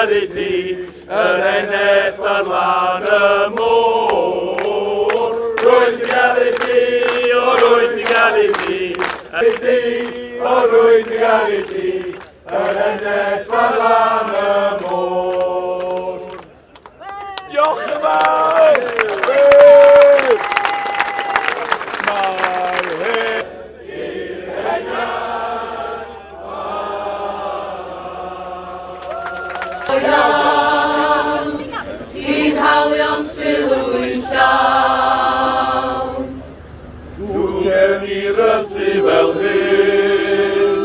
reality, yr eneth ar lan y môr. Rwy'n reality, o rwy'n reality, o rwy'n reality, yr eneth ar lan y môr. Diolch yn fawr! Sy'n hawlio'n sylw i llawn. Gwgen ni ryddu fel hyn,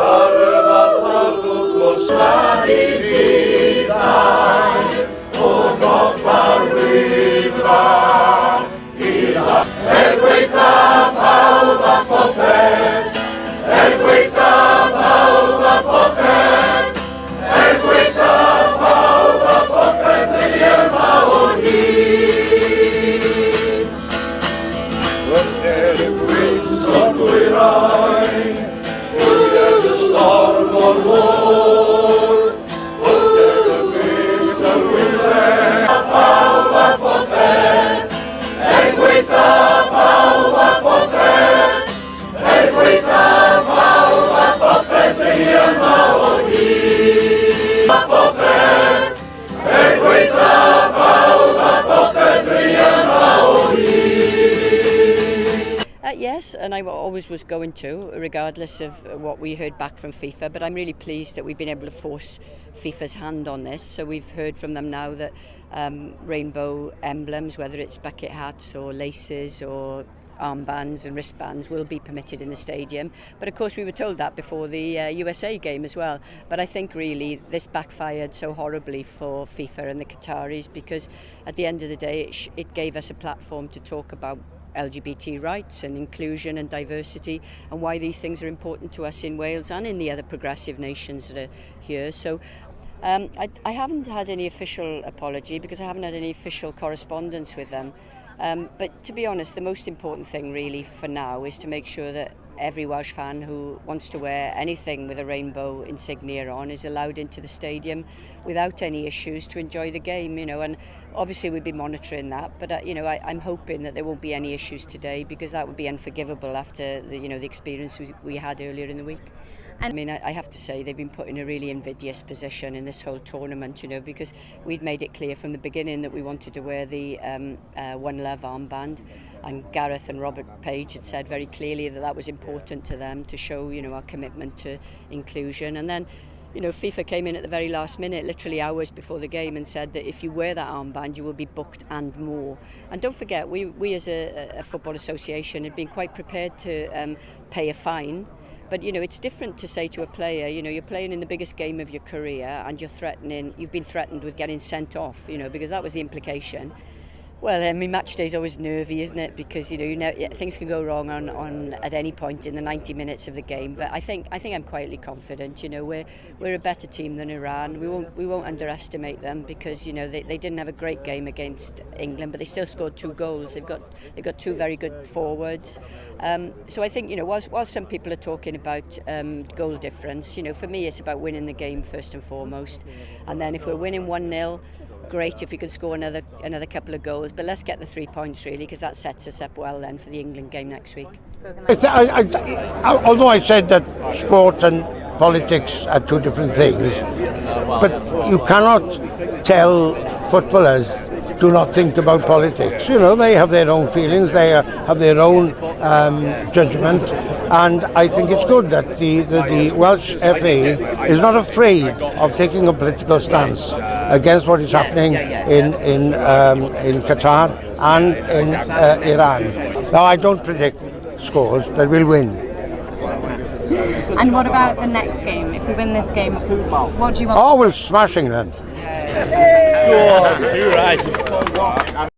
ar y fath harddwch o'r siad i ddau, o godfa'r wyddfa i la. Gweitha pawb a phopeth, gweitha pawb a phopeth, gweitha pawb a phopeth yn yma o hyd. Rydyn y gwynt o dwyrain, gwyled y storm o'r môr, rydyn y gwynt o'r wylen, pawb a phopeth, gweitha pawb a phopeth, gweitha pawb a phopeth yn yma o hyd. A phopeth, gweitha pawb a phopeth yn yma o hyd. Yes, and I always was going to, regardless of what we heard back from FIFA, but I'm really pleased that we've been able to force FIFA's hand on this. So we've heard from them now that rainbow emblems, whether it's bucket hats or laces or armbands and wristbands, will be permitted in the stadium. But of course we were told that before the USA game as well. But I think really this backfired so horribly for FIFA and the Qataris, because at the end of the day it gave us a platform to talk about LGBT rights and inclusion and diversity, and why these things are important to us in Wales and in the other progressive nations that are here. So I haven't had any official apology because I haven't had any official correspondence with them. But to be honest, the most important thing really for now is to make sure that every Welsh fan who wants to wear anything with a rainbow insignia on is allowed into the stadium without any issues to enjoy the game, you know. And obviously we'll be monitoring that, but you know, I'm hoping that there won't be any issues today, because that would be unforgivable after the experience we had earlier in the week. I mean, I have to say they've been put in a really invidious position in this whole tournament, you know, because we'd made it clear from the beginning that we wanted to wear the One Love armband, and Gareth and Robert Page had said very clearly that that was important to them to show, you know, our commitment to inclusion. And then, you know, FIFA came in at the very last minute, literally hours before the game, and said that if you wear that armband, you will be booked and more. And don't forget, we as a football association had been quite prepared to pay a fine. But, you know, it's different to say to a player, you know, you're playing in the biggest game of your career and you've been threatened with getting sent off, you know, because that was the implication. Well, I mean, match day is always nervy, isn't it? Because you know things can go wrong on at any point in the 90 minutes of the game. But I think I'm quietly confident. You know, we're a better team than Iran. We won't underestimate them, because you know they didn't have a great game against England, but they still scored 2 goals. They've got 2 very good forwards. So I think, you know, while some people are talking about goal difference, you know, for me it's about winning the game first and foremost. And then if we're winning 1-0. Great if we could score another couple of goals, but let's get the 3 points really, because that sets us up well then for the England game next week. Although I said that sport and politics are 2 different things, but you cannot tell footballers do not think about politics. You know, they have their own feelings, they have their own judgment, and I think it's good that the Welsh FA is not afraid of taking a political stance against what is happening in Qatar and in Iran. Now, I don't predict scores, but we'll win. And what about the next game? If we win this game, what do you want? Oh, we'll smash England. Go on, you're right.